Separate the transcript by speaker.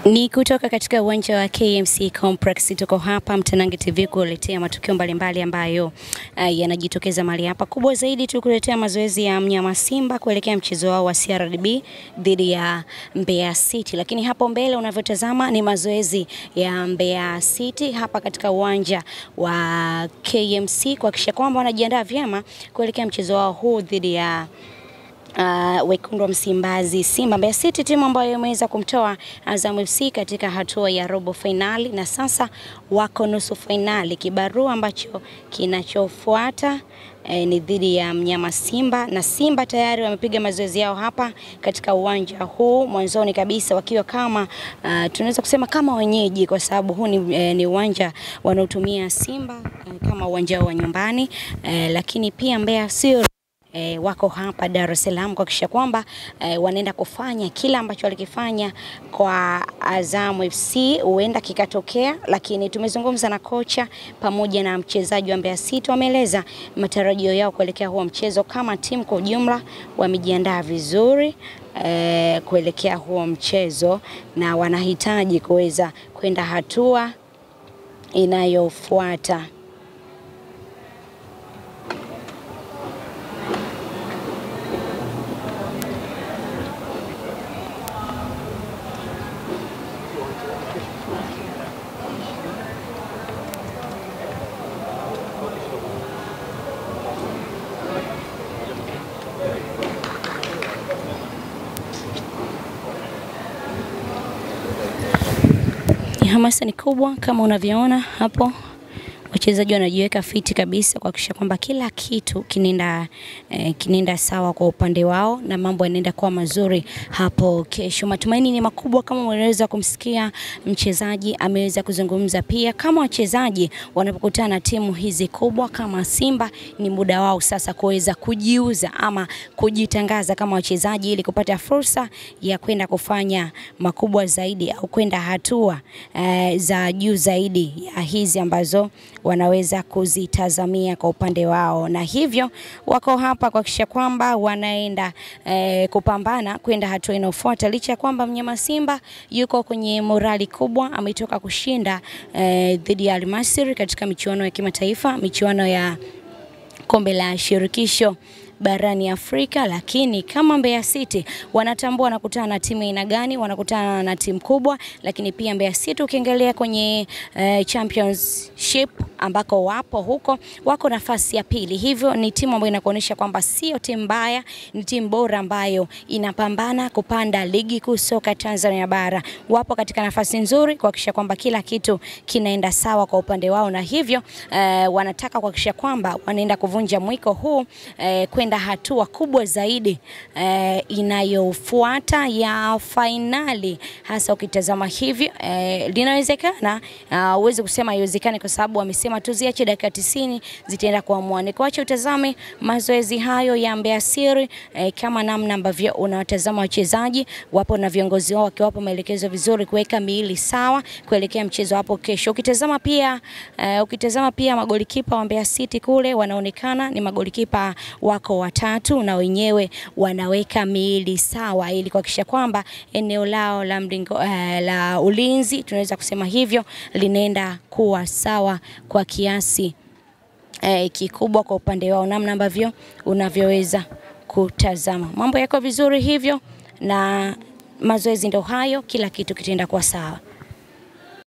Speaker 1: Ni kutoka katika uwanja wa KMC Complex. Tuko hapa Mtanange TV kuletea matukio mbalimbali ambayo yanajitokeza mahali hapa. Kubwa zaidi tukuletea mazoezi ya mnyama Simba kuelekea mchezo wao wa CRDB dhidi ya Mbeya City. Lakini hapo mbele unavyotazama ni mazoezi ya Mbeya City hapa katika uwanja wa KMC kuhakikisha kwamba wanajiandaa vyema kuelekea mchezo wao huu dhidi ya wekundu wa Msimbazi Simba. Mbeya City, timu ambayo imeweza kumtoa Azam FC katika hatua ya robo finali na sasa wako nusu finali. Kibarua ambacho kinachofuata ni dhidi ya mnyama Simba, na Simba tayari wamepiga mazoezi yao hapa katika uwanja huu mwanzoni kabisa wakiwa kama tunaweza kusema kama wenyeji, kwa sababu huu ni uwanja wanaotumia Simba kama uwanja wa nyumbani, lakini pia Mbeya sio wako hapa Dar es Salaam kuhakikisha kwamba wanaenda kufanya kila ambacho walikifanya kwa Azam FC huenda kikatokea. Lakini tumezungumza na kocha pamoja na mchezaji wa Mbeya City, wameeleza matarajio yao kuelekea huo mchezo. Kama timu kwa ujumla wamejiandaa vizuri kuelekea huo mchezo na wanahitaji kuweza kwenda hatua inayofuata. Hamasa ni kubwa kama unavyoona hapo. Wachezaji wanajiweka fiti kabisa kuhakikisha kwamba kila kitu kinaenda sawa kwa upande wao na mambo yanaenda kuwa mazuri hapo kesho. Matumaini ni makubwa kama unaweza kumsikia mchezaji ameweza kuzungumza pia. Kama wachezaji wanapokutana na timu hizi kubwa kama Simba, ni muda wao sasa kuweza kujiuza ama kujitangaza kama wachezaji ili kupata fursa ya kwenda kufanya makubwa zaidi au kwenda hatua za juu zaidi ya hizi ambazo wanaweza kuzitazamia kwa upande wao. Na hivyo wako hapa kuhakikisha kwamba wanaenda kupambana kwenda hatua inayofuata, licha kwamba mnyama Simba yuko kwenye morali kubwa. Ametoka kushinda dhidi ya Al-Masry katika michuano ya kimataifa, michuano ya kombe la shirikisho barani Afrika. Lakini kama Mbeya City wanatambua wanakutana na timu ina gani, wanakutana na timu kubwa. Lakini pia Mbeya City ukiangalia kwenye championship ambako wapo huko, wako nafasi ya pili. Hivyo ni timu ambayo inakuonyesha kwamba sio timu mbaya, ni timu bora ambayo inapambana kupanda ligi kuu soka Tanzania bara. Wapo katika nafasi nzuri kuhakikisha kwamba kila kitu kinaenda sawa kwa upande wao, na hivyo wanataka kuhakikisha kwamba wanaenda kuvunja mwiko huu kwenda hatua kubwa zaidi inayofuata ya finali. Hasa ukitazama hivyo linawezekana, uweze kusema haiwezekani kwa sababu wamesema tuziache dakika 90 zitaenda kuamua. Nikuache utazame mazoezi hayo ya Mbeya City kama namna ambavyo unawatazama wachezaji wapo na viongozi wao wakiwapo maelekezo vizuri kuweka miili sawa kuelekea mchezo hapo kesho. Ukitazama pia magolikipa wa Mbeya City kule wanaonekana ni magolikipa wako watatu, na wenyewe wanaweka miili sawa ili kuhakikisha kwamba eneo lao la ulinzi, tunaweza kusema hivyo, linaenda kuwa sawa kwa kiasi kikubwa kwa upande wao. Namna ambavyo unavyoweza kutazama mambo yako vizuri hivyo, na mazoezi ndio hayo, kila kitu kitaenda kuwa sawa.